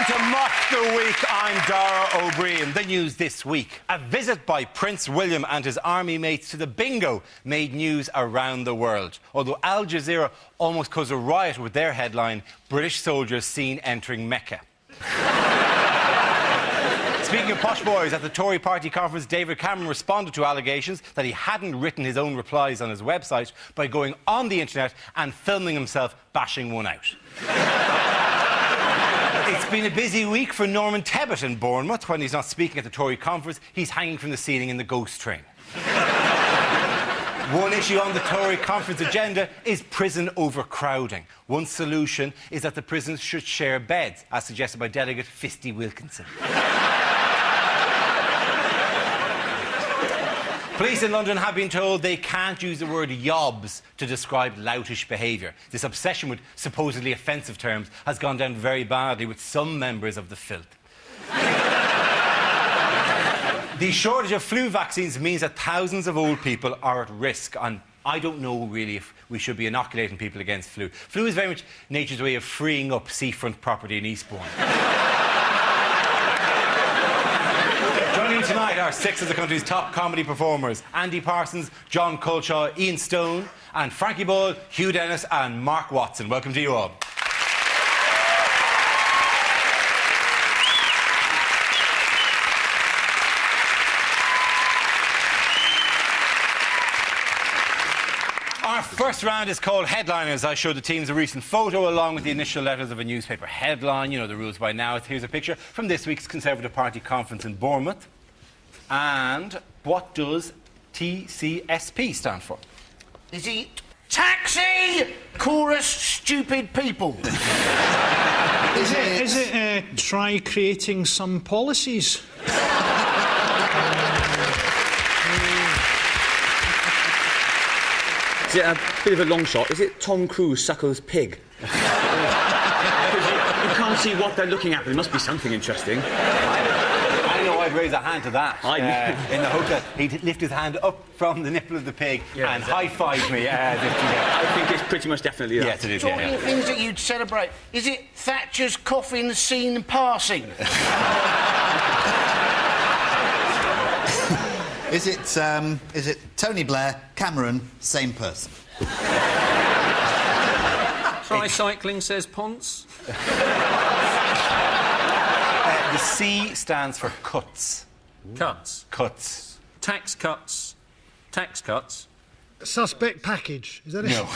to Mock the Week. I'm Dara O'Brien. The news this week. A visit by Prince William and his army mates to the bingo made news around the world. Although Al Jazeera almost caused a riot with their headline, British soldiers seen entering Mecca. Speaking of posh boys, at the Tory party conference, David Cameron responded to allegations that he hadn't written his own replies on his website by going on the internet and filming himself bashing one out. It's been a busy week for Norman Tebbit in Bournemouth. When he's not speaking at the Tory conference, he's hanging from the ceiling in the ghost train. One issue on the Tory conference agenda is prison overcrowding. One solution is that the prisons should share beds, as suggested by Delegate Fisty Wilkinson. Police in London have been told they can't use the word yobs to describe loutish behaviour. This obsession with supposedly offensive terms has gone down very badly with some members of the filth. The shortage of flu vaccines means that thousands of old people are at risk, and I don't know really if we should be inoculating people against flu. Flu is very much nature's way of freeing up seafront property in Eastbourne. Joining tonight are six of the country's top comedy performers: Andy Parsons, John Culshaw, Ian Stone, and Frankie Boyle, Hugh Dennis and Mark Watson. Welcome to you all. Our first round is called Headliners. I showed the teams a recent photo along with the initial letters of a newspaper headline. You know the rules by now. Here's a picture from this week's Conservative Party conference in Bournemouth. And what does TCSP stand for? Is it Taxi Chorus Stupid People? Is it try creating some policies? Is it a bit of a long shot? Is it Tom Cruise suckles pig? You can't see what they're looking at, but it must be something interesting. I don't know, I'd raise a hand to that. In the hope that he'd lift his hand up from the nipple of the pig and high-five me. I think it's pretty much definitely that. Yes, it is, Talking things that you'd celebrate, is it Thatcher's coffin seen passing? Is it Tony Blair, Cameron, same person? Tricycling, says Ponce. The C stands for cuts. Cuts. Cuts. Tax cuts. Tax cuts. Suspect package, is that it? No,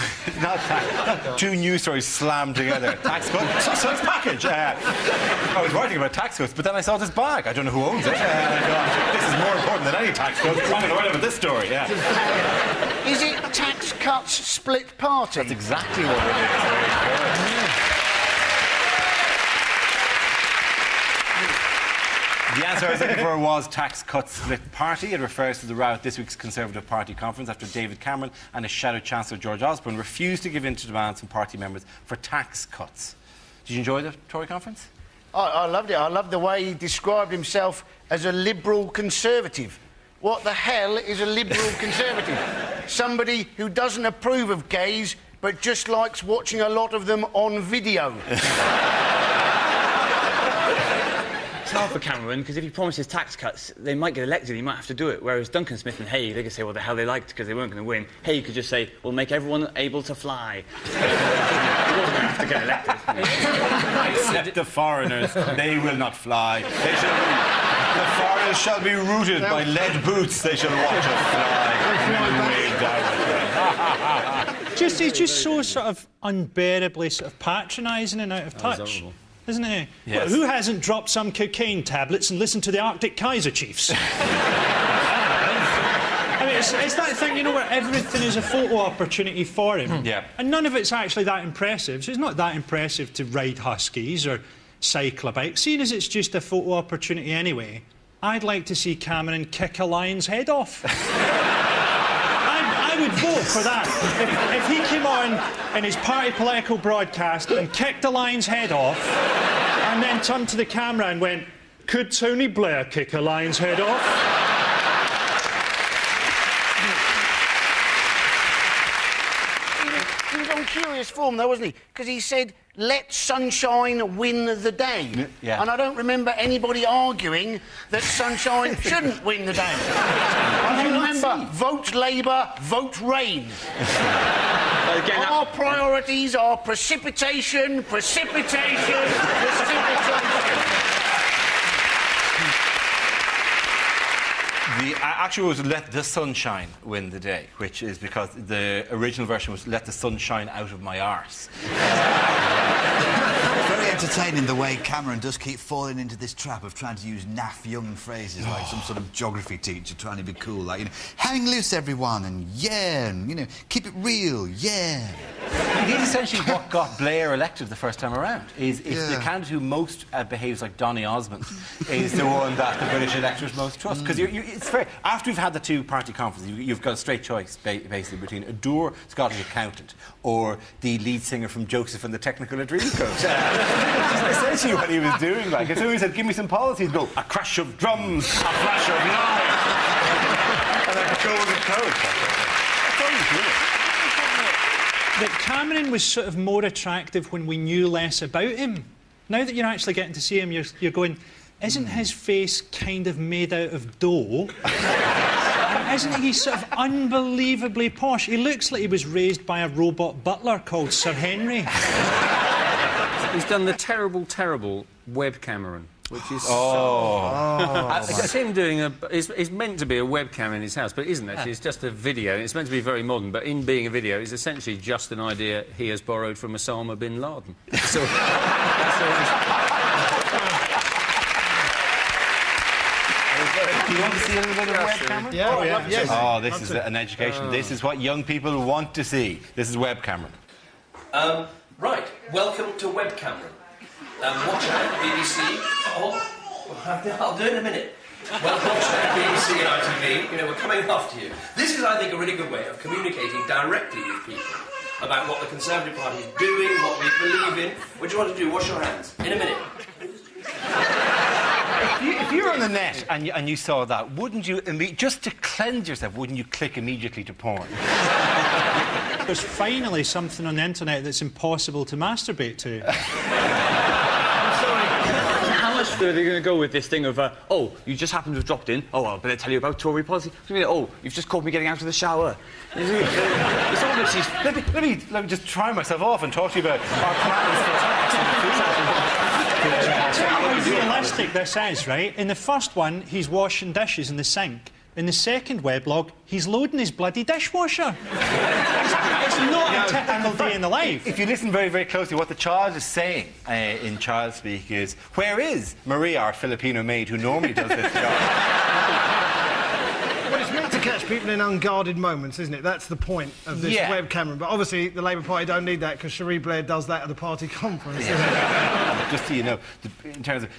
not tax. Two news stories slammed together. Tax cut, suspect package. I was writing about tax cuts, but then I saw this bag. I don't know who owns it. This is more important than any tax cut. I'm going to write about this story, Is it Tax Cuts Split Party? That's exactly what it is. Very good. The answer I was looking for was Tax Cuts Split Party. It refers to the row at this week's Conservative Party conference after David Cameron and his shadow Chancellor George Osborne refused to give in to demands from party members for tax cuts. Did you enjoy the Tory conference? I loved it. I loved the way he described himself as a liberal conservative. What the hell is a liberal conservative? Somebody who doesn't approve of gays but just likes watching a lot of them on video. It's hard for Cameron, because if he promises tax cuts, they might get elected, he might have to do it. Whereas Duncan Smith and Hay, they could say what the hell they liked because they weren't going to win. Hay could just say, we'll make everyone able to fly. He wasn't going to have to get elected. Except the foreigners, they will not fly. The foreigners shall be rooted by lead boots. They shall watch us fly. He's just so sort of unbearably sort of patronising and out of touch. Isn't he? Yes. Well, who hasn't dropped some cocaine tablets and listened to the Arctic Kaiser Chiefs? I mean, it's that thing, you know, where everything is a photo opportunity for him. Yeah. And none of it's actually that impressive. So it's not that impressive to ride huskies or cycle a bike. Seeing as it's just a photo opportunity anyway, I'd like to see Cameron kick a lion's head off. I would vote for that. If he came on in his party political broadcast and kicked a lion's head off and then turned to the camera and went, could Tony Blair kick a lion's head off? He was on curious form, though, wasn't he? Because he said, let sunshine win the day. Yeah. And I don't remember anybody arguing that sunshine shouldn't win the day. I remember, vote Labour, vote rain. Our priorities are precipitation, precipitation, precipitation. The actual was let the sunshine win the day, which is because the original version was let the sunshine out of my arse. Very entertaining the way Cameron does keep falling into this trap of trying to use naff young phrases like some sort of geography teacher trying to be cool, like, you know, hang loose everyone, and yeah, and, you know, keep it real, yeah. It is essentially what got Blair elected the first time around. Is the candidate who most behaves like Donny Osmond is the one that the British electors most trust. Because it's fair. After we've had the two-party conference, you've got a straight choice, basically, between a dour Scottish accountant or the lead singer from Joseph and the Technicolor Dreamcoat. That's essentially what he was doing. Like, if somebody said, "Give me some policy," he'd go, "A crash of drums, a flash of light," and like a golden coat. That's all he was doing. That Cameron was sort of more attractive when we knew less about him. Now that you're actually getting to see him, you're going, isn't his face kind of made out of dough? And isn't he sort of unbelievably posh? He looks like he was raised by a robot butler called Sir Henry. He's done the terrible, terrible web Cameron, which is... It's him doing it's meant to be a webcam in his house, but it isn't actually. It's just a video. It's meant to be very modern, but in being a video, it's essentially just an idea he has borrowed from Osama bin Laden. So, Do you want to see a little bit of web Cameron? Yeah. Yes. Oh, this is an education. This is what young people want to see. This is web Cameron. Right, welcome to Web Cameron. Watch out, BBC. I'll do it in a minute. Well, watch out, BBC and ITV. You know, we're coming after you. This is, I think, a really good way of communicating directly with people about what the Conservative Party is doing, what we believe in. What do you want to do? Wash your hands. In a minute. If you were on the net and you saw that, wouldn't you, just to cleanse yourself, wouldn't you click immediately to porn? There's finally something on the internet that's impossible to masturbate to. How much are they going to go with this thing of, oh, you just happen to have dropped in, oh, I better tell you about Tory policy. What do you mean, oh, you've just caught me getting out of the shower. It's all this. Let me just try myself off and talk to you about our plans for tax in the future. How realistic this is, right? In the first one, he's washing dishes in the sink. In the second weblog, he's loading his bloody dishwasher. It's not a typical day in the life. If you listen very, very closely, what the child is saying in child speak is, where is Maria, our Filipino maid, who normally does this job? Well, it's meant to catch people in unguarded moments, isn't it? That's the point of this web camera. But obviously, the Labour Party don't need that because Cherie Blair does that at the party conference. Just so you know, in terms of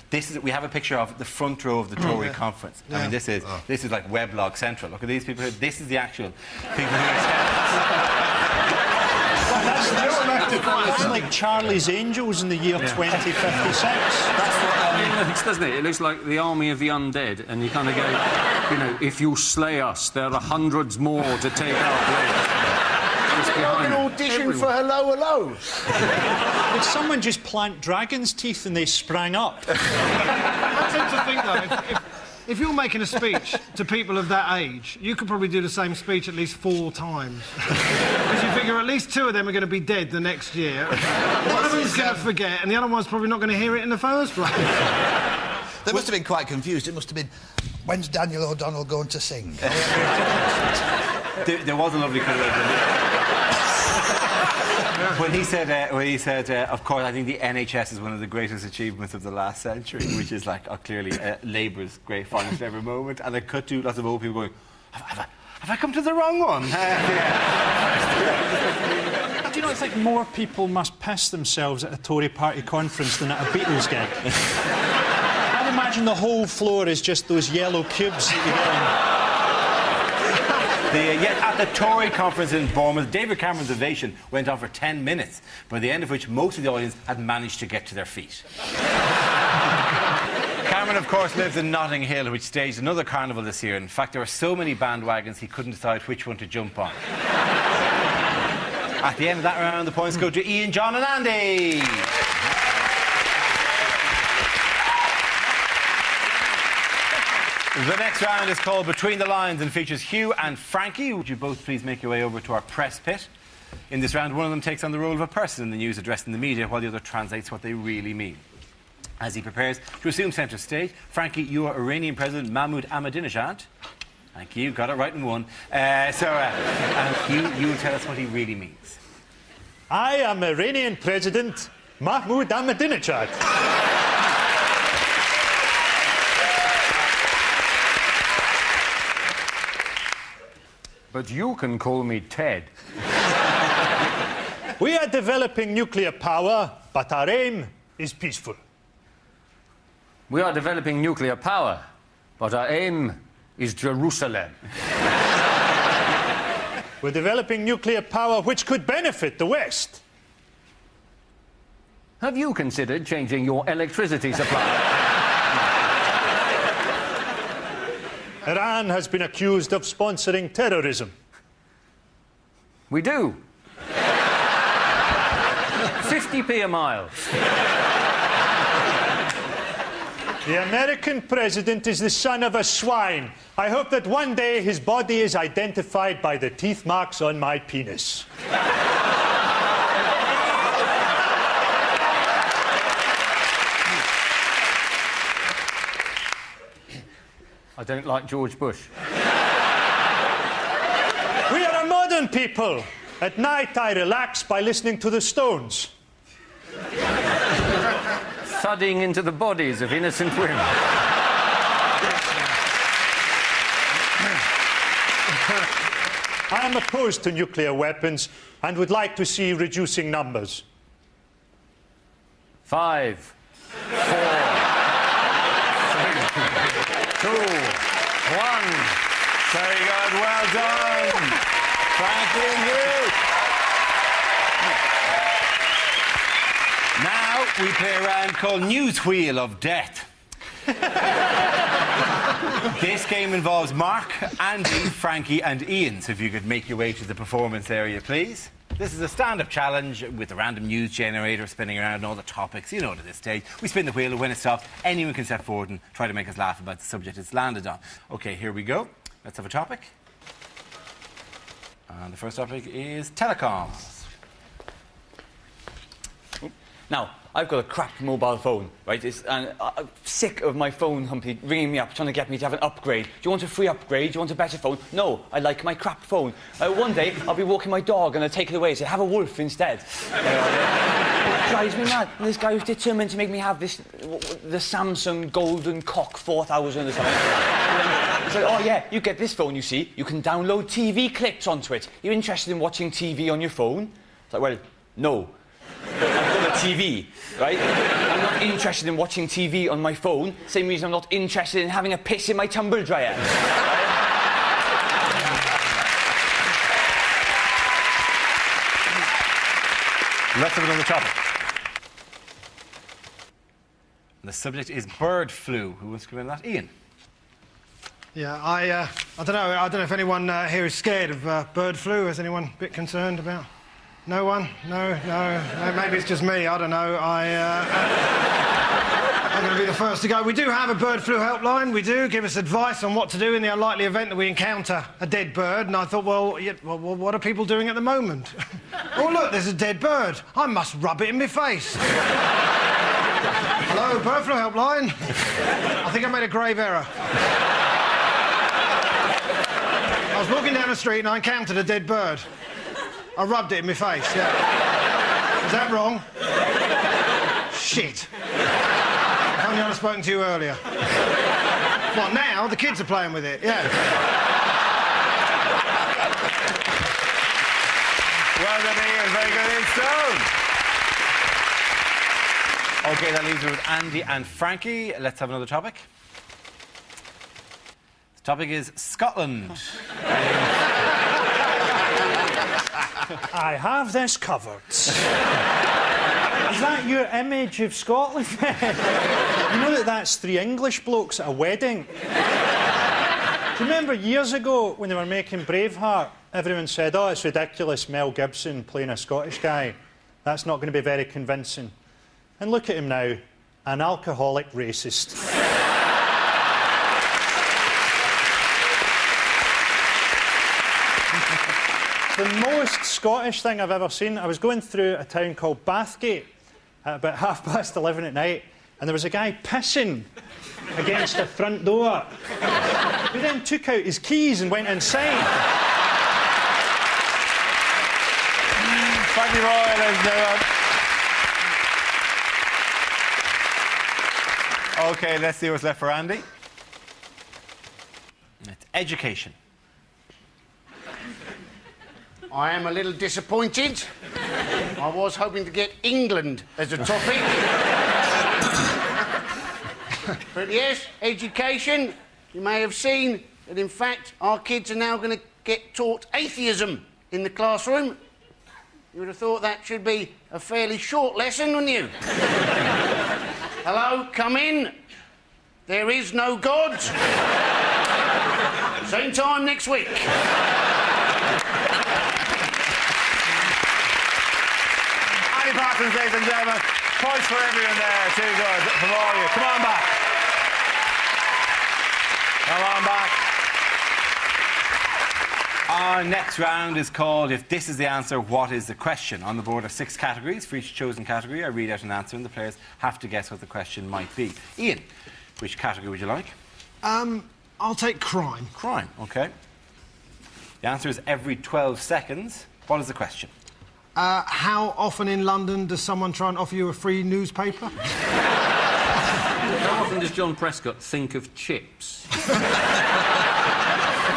we have a picture of the front row of the Tory conference. I mean, this is like Weblog Central. Look at these people here. This is the actual people who That's like Charlie's Angels in the year 2056. That's what it looks, doesn't it? It looks like the army of the undead, and you kind of go, you know, if you slay us, there are hundreds more to take our place. Like an audition for Hello, Hello. Did someone just plant dragon's teeth and they sprang up? I tend to think, though, if you're making a speech to people of that age, you could probably do the same speech at least 4 times. Because you figure at least 2 of them are going to be dead the next year. One of them's going to forget, and the other one's probably not going to hear it in the first place. They must have been quite confused. It must have been, when's Daniel O'Donnell going to sing? There was a lovely kind of... when he said, of course, I think the NHS is one of the greatest achievements of the last century, which is like, clearly, Labour's great finest ever moment. And I cut to lots of old people going, have I come to the wrong one? Do you know, it's like more people must piss themselves at a Tory party conference than at a Beatles gig. I'd imagine the whole floor is just those yellow cubes that you get on. At the Tory conference in Bournemouth, David Cameron's ovation went on for 10 minutes, by the end of which most of the audience had managed to get to their feet. Cameron, of course, lives in Notting Hill, which staged another carnival this year. In fact, there were so many bandwagons he couldn't decide which one to jump on. At the end of that round, the points go to Ian, John and Andy. The next round is called Between the Lines and features Hugh and Frankie. Would you both please make your way over to our press pit? In this round, one of them takes on the role of a person in the news addressing the media, while the other translates what they really mean. As he prepares to assume centre stage, Frankie, you are Iranian President Mahmoud Ahmadinejad. Thank you, got it right in one. Hugh, you will tell us what he really means. I am Iranian President Mahmoud Ahmadinejad. But you can call me Ted. We are developing nuclear power, but our aim is peaceful. We are developing nuclear power, but our aim is Jerusalem. We're developing nuclear power which could benefit the West. Have you considered changing your electricity supply? Iran has been accused of sponsoring terrorism. We do. 50p a mile. The American president is the son of a swine. I hope that one day his body is identified by the teeth marks on my penis. I don't like George Bush. We are a modern people. At night, I relax by listening to the Stones. Thudding into the bodies of innocent women. I am opposed to nuclear weapons and would like to see reducing numbers. 5, 4, 3, 2, 1. Very good, well done. Frankie and Hugh. Now we play a round called News Wheel of Death. This game involves Mark, Andy, Frankie and Ian. So if you could make your way to the performance area, please. This is a stand-up challenge with a random news generator spinning around and all the topics. You know it at this stage. We spin the wheel, and when it stops, anyone can step forward and try to make us laugh about the subject it's landed on. OK, here we go. Let's have a topic. And the first topic is telecoms. Now, I've got a crap mobile phone, right? And I'm sick of my phone company ringing me up, trying to get me to have an upgrade. Do you want a free upgrade? Do you want a better phone? No, I like my crap phone. One day, I'll be walking my dog and I'll take it away and say, have a wolf instead. It drives me mad. And this guy was determined to make me have this, the Samsung Golden Cock 4000 or something. He said, oh yeah, you get this phone, you see. You can download TV clips onto it. You're interested in watching TV on your phone? It's like, well, no. I've got a TV, right? I'm not interested in watching TV on my phone. Same reason I'm not interested in having a piss in my tumble dryer. Right? Let's have another topic. The subject is bird flu. Who wants to come in on that? Ian. Yeah, I don't know if anyone here is scared of bird flu. Is anyone a bit concerned about? No one? No. Maybe it's just me. I don't know. I'm going to be the first to go. We do have a bird flu helpline. We do give us advice on what to do in the unlikely event that we encounter a dead bird. And I thought, well, what are people doing at the moment? Oh, look, there's a dead bird. I must rub it in my face. Hello, bird flu helpline. I think I made a grave error. I was walking down the street and I encountered a dead bird. I rubbed it in my face, yeah. Is that wrong? Shit. If only I'd have spoken to you earlier. What, now? The kids are playing with it, yeah. Well done, Ian. Very good, Ian Stone. OK, that leaves us with Andy and Frankie. Let's have another topic. The topic is Scotland. I have this covered. Is that your image of Scotland? You know that's three English blokes at a wedding? Do you remember years ago when they were making Braveheart everyone said, oh, it's ridiculous, Mel Gibson playing a Scottish guy. That's not going to be very convincing. And look at him now, an alcoholic racist. The most Scottish thing I've ever seen, I was going through a town called Bathgate at about 11:30 at night, and there was a guy pissing against the front door. He then took out his keys and went inside. Frankie Boyle, ladies and gentlemen. OK, let's see what's left for Andy. It's education. I am a little disappointed. I was hoping to get England as a topic. But yes, education. You may have seen that, in fact, our kids are now going to get taught atheism in the classroom. You would have thought that should be a fairly short lesson, wouldn't you? Hello, come in. There is no God. Same time next week. Parsons, ladies and gentlemen. Points for everyone there. Too good from all of you. Come on back. Come on back. Our next round is called If This Is the Answer, What Is the Question? On the board are 6 categories. For each chosen category, I read out an answer and the players have to guess what the question might be. Ian, which category would you like? I'll take crime. Crime, OK. The answer is every 12 seconds. What is the question? How often in London does someone try and offer you a free newspaper? How often does John Prescott think of chips?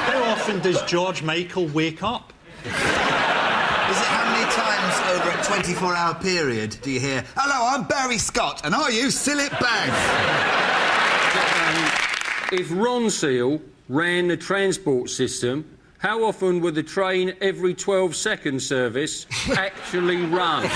How often does George Michael wake up? Is it how many times over a 24-hour period do you hear, hello, I'm Barry Scott, and are you Sillet Bag? If Ron Seal ran the transport system, how often would the train every 12-second service actually run?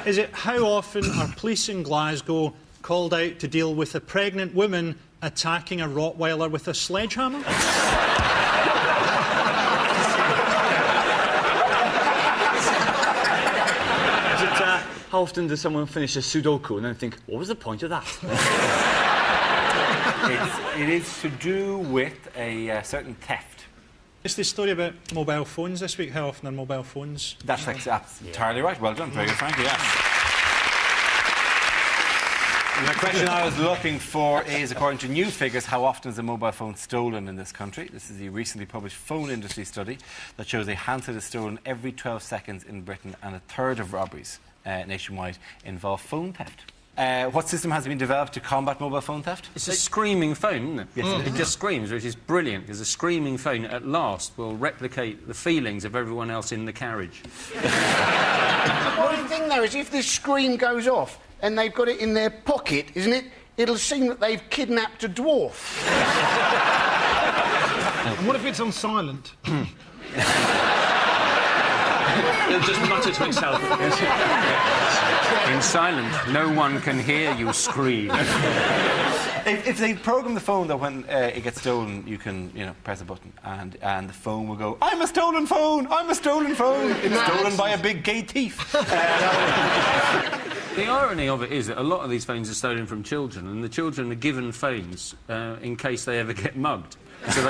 Is it how often are police in Glasgow called out to deal with a pregnant woman attacking a Rottweiler with a sledgehammer? How often does someone finish a Sudoku and then think, what was the point of that? It is to do with a certain theft. It's the story about mobile phones this week. How often are mobile phones? That's entirely right. Well done. Very good, Frankie, yes. And the question I was looking for is, according to new figures, how often is a mobile phone stolen in this country? This is the recently published phone industry study that shows a handset is stolen every 12 seconds in Britain, and a third of robberies nationwide involve phone theft. What system has been developed to combat mobile phone theft? It's a screaming phone, isn't it? Yes, it just screams, which is brilliant, because a screaming phone at last will replicate the feelings of everyone else in the carriage. Well, the thing, though, is if this screen goes off and they've got it in their pocket, isn't it? It'll seem that they've kidnapped a dwarf. And what if it's on silent? It'll just mutter to itself. In silence, no one can hear you scream. If they program the phone that when it gets stolen, you can, press a button and the phone will go, I'm a stolen phone! I'm a stolen phone! It's stolen by a big gay thief. The irony of it is that a lot of these phones are stolen from children, and the children are given phones in case they ever get mugged. So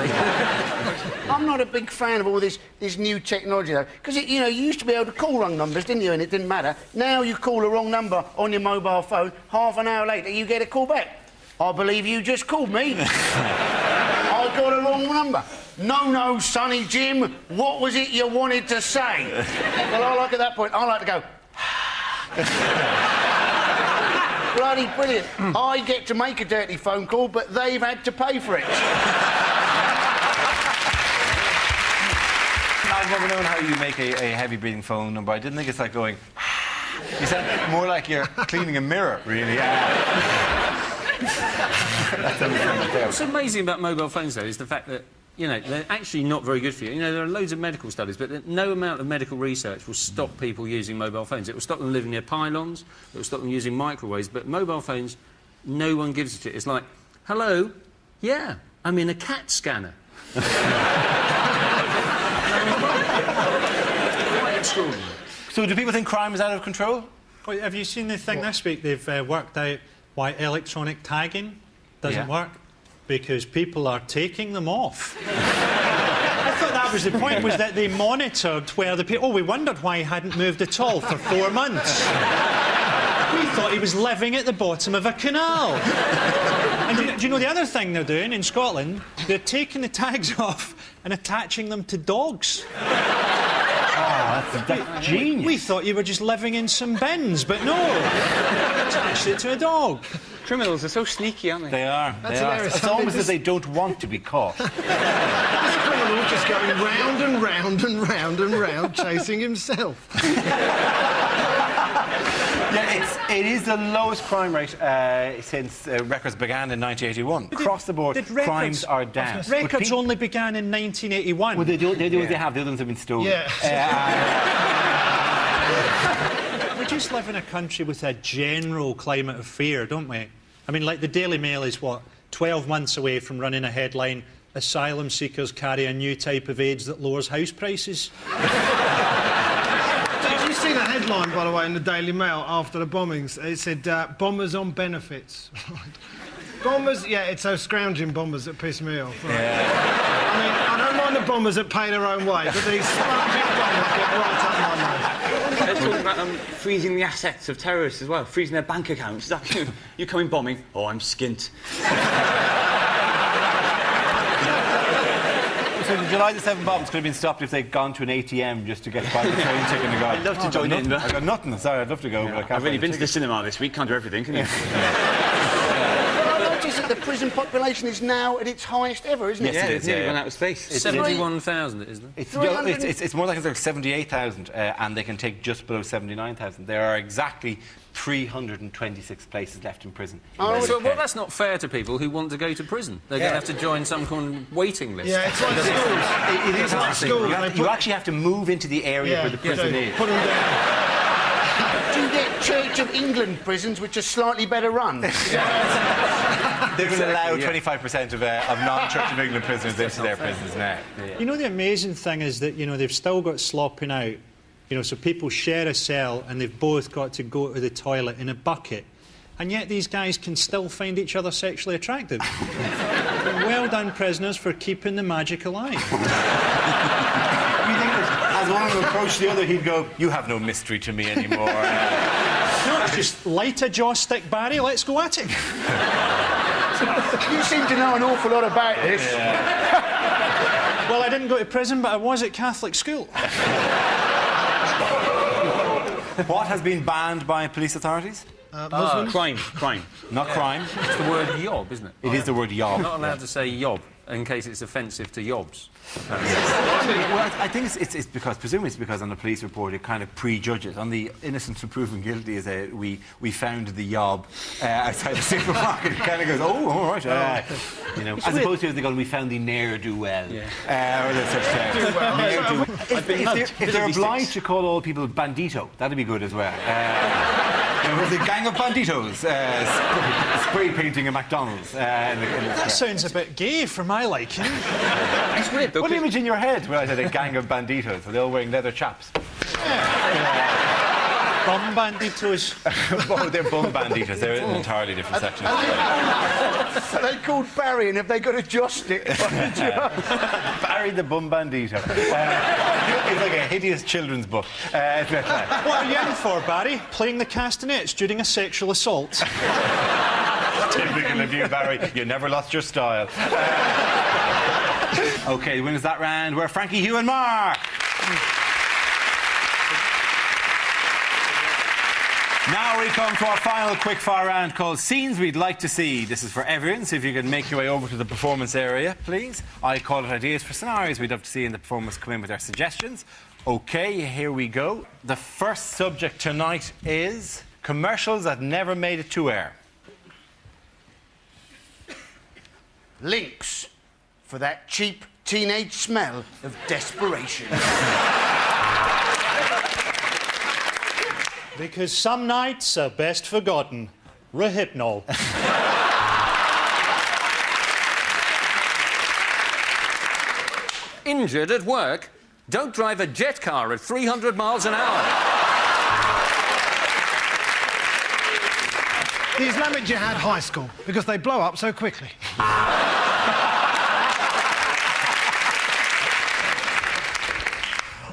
I'm not a big fan of all this new technology, though, because, you used to be able to call wrong numbers, didn't you, and it didn't matter. Now you call a wrong number on your mobile phone, half an hour later you get a call back. I believe you just called me. I got a wrong number. No, Sonny Jim, what was it you wanted to say? Well, at that point, I like to go... Bloody brilliant. I get to make a dirty phone call, but they've had to pay for it. I've never known how you make a heavy-breathing phone number. I didn't think it's like going... You sound more like you're cleaning a mirror, really. What's amazing about mobile phones, though, is the fact that, they're actually not very good for you. There are loads of medical studies, but no amount of medical research will stop people using mobile phones. It will stop them living near pylons, it will stop them using microwaves, but mobile phones, no one gives a shit. It's like, hello, yeah, I'm in a CAT scanner. So do people think crime is out of control? Well, have you seen the thing this week? They've worked out why electronic tagging doesn't work. Because people are taking them off. I thought that was the point, was that they monitored where the people... Oh, we wondered why he hadn't moved at all for 4 months. We thought he was living at the bottom of a canal. And do you know the other thing they're doing in Scotland? They're taking the tags off and attaching them to dogs. That's genius. We thought you were just living in some bins, but no. Attached it to a dog. Criminals are so sneaky, aren't they? They are. That's they are. hilarious. It's almost as they don't want to be caught. This criminal just going round and round and round and round, chasing himself. Yeah, it is the lowest crime rate since records began in 1981. Across the board, crimes are down. Records only began in 1981. Well, they do what they have. The other ones have been stolen. Yeah. We just live in a country with a general climate of fear, don't we? I mean, like, the Daily Mail is, 12 months away from running a headline, asylum seekers carry a new type of AIDS that lowers house prices. Did you see the headline, by the way, in the Daily Mail after the bombings? It said, bombers on benefits. Bombers, yeah, it's those scrounging bombers that piss me off. Right? Yeah. I mean, I don't mind the bombers that pay their own way, but these scrounging bombers get right up my nose. They're talking about freezing the assets of terrorists as well, freezing their bank accounts. Is that you coming bombing? Oh, I'm skint. So the July the 7th bombs could have been stopped if they'd gone to an ATM just to get by the train ticket and go. I'd love to join in. I got nothing. Sorry, I'd love to go, but I can't. I've really been to the cinema this week. Can't do everything, can you? I noticed that the prison population is now at its highest ever, isn't it? Yeah, it's nearly run out of space. It's 71,000, isn't it? It's more like it's 78,000, and they can take just below 79,000. There are exactly 326 places left in prison. Well, that's not fair to people who want to go to prison. They're going to have to join some kind of waiting list. Yeah, it's like schools. It is like schools. You actually have to move into the area where the prison is. Put them down. Do you get Church of England prisons which are slightly better run? They're going to allow 25% of non-Church of England prisoners into their prisons now. You know, the amazing thing is that, they've still got slopping out. So people share a cell and they've both got to go to the toilet in a bucket. And yet these guys can still find each other sexually attractive. Well done, prisoners, for keeping the magic alive. You think as one of them approached the other, he'd go, "You have no mystery to me anymore." No, just light a joss stick, Barry, let's go at it. You seem to know an awful lot about this. Yeah. Well, I didn't go to prison, but I was at Catholic school. What has been banned by police authorities? Crime. Not crime. It's the word yob, isn't it? It is the word yob. Not allowed to say yob, in case it's offensive to yobs. Well, I think it's because, presumably it's because on the police report it kind of prejudges. On the innocent until proven guilty, we found the yob outside the supermarket. It kind of goes, oh, all right. As opposed to they go, we found the ne'er-do-well. Yeah. Or such if they're obliged to call all people bandito, that'd be good as well. There's a gang of banditos spray painting a McDonald's. That sounds a bit gay for my liking. It's weird, though. What image in your head when I said a gang of banditos? Were they all wearing leather chaps? Bum banditos. Oh, they're bum banditos. They're in an entirely different section. Are they called Barry, and have they got to adjust it? Barry the bum bandito. It's like a hideous children's book. What are you in for, Barry? Playing the castanets during a sexual assault? Typical of you, Barry. You never lost your style. OK, the winners that round were Frankie, Hugh and Mark. Now we come to our final quickfire round called Scenes We'd Like to See. This is for everyone, so if you can make your way over to the performance area, please. I call it ideas for scenarios we'd love to see in the performance. Come in with their suggestions. OK, here we go. The first subject tonight is commercials that never made it to air. Lynx, for that cheap teenage smell of desperation. Because some nights are best forgotten. Rehypnol. injured at work, don't drive a jet car at 300 miles an hour. The Islamic Jihad High School, because they blow up so quickly.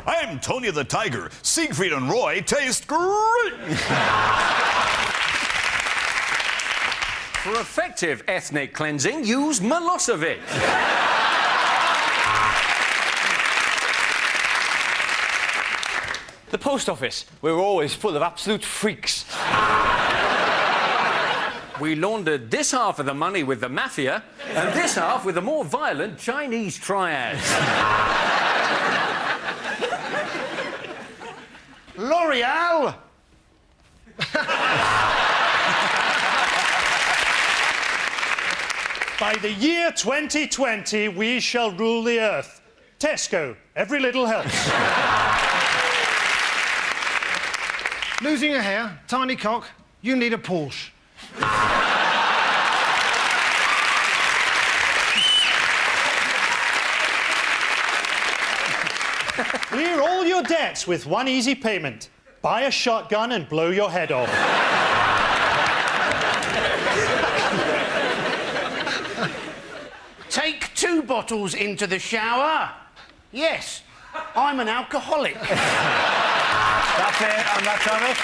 I'm Tony the Tiger. Siegfried and Roy taste great. For effective ethnic cleansing, use Milosevic. The post office. We're always full of absolute freaks. We laundered this half of the money with the mafia and this half with the more violent Chinese triads. L'Oreal! By the year 2020, we shall rule the earth. Tesco, every little helps. Losing a hair, tiny cock, you need a Porsche. Clear all your debts with one easy payment. Buy a shotgun and blow your head off. Take 2 bottles into the shower. Yes, I'm an alcoholic. That's it on that topic.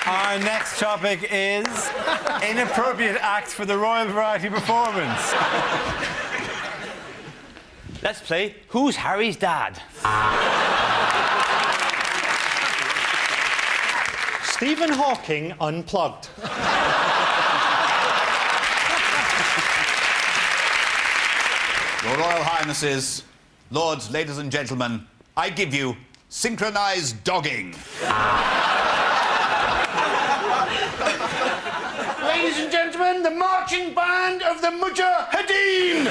Our next topic is inappropriate acts for the Royal Variety Performance. Let's play Who's Harry's Dad? Stephen Hawking unplugged. Your Royal Highnesses, Lords, ladies and gentlemen, I give you synchronised dogging. Ladies and gentlemen, the marching band of the Mujahideen!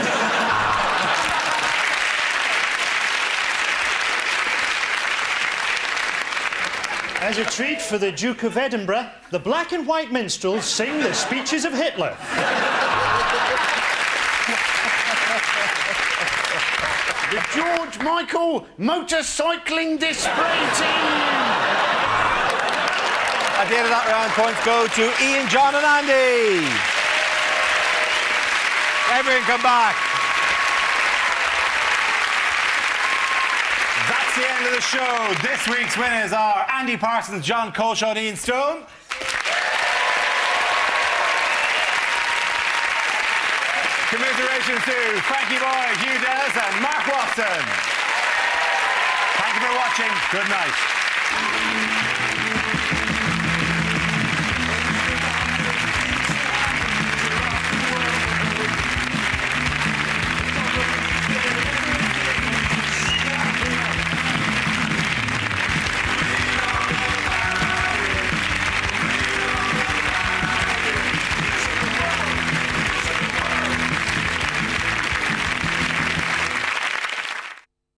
As a treat for the Duke of Edinburgh, the black and white minstrels sing the speeches of Hitler. The George Michael motorcycling display team! At the end of that round, points go to Ian, John and Andy. Everyone come back. That's the end of the show. This week's winners are Andy Parsons, John Culshaw and Ian Stone. Commiserations to Frankie, Boyle, Hugh and Mark Watson. Thank you for watching. Good night.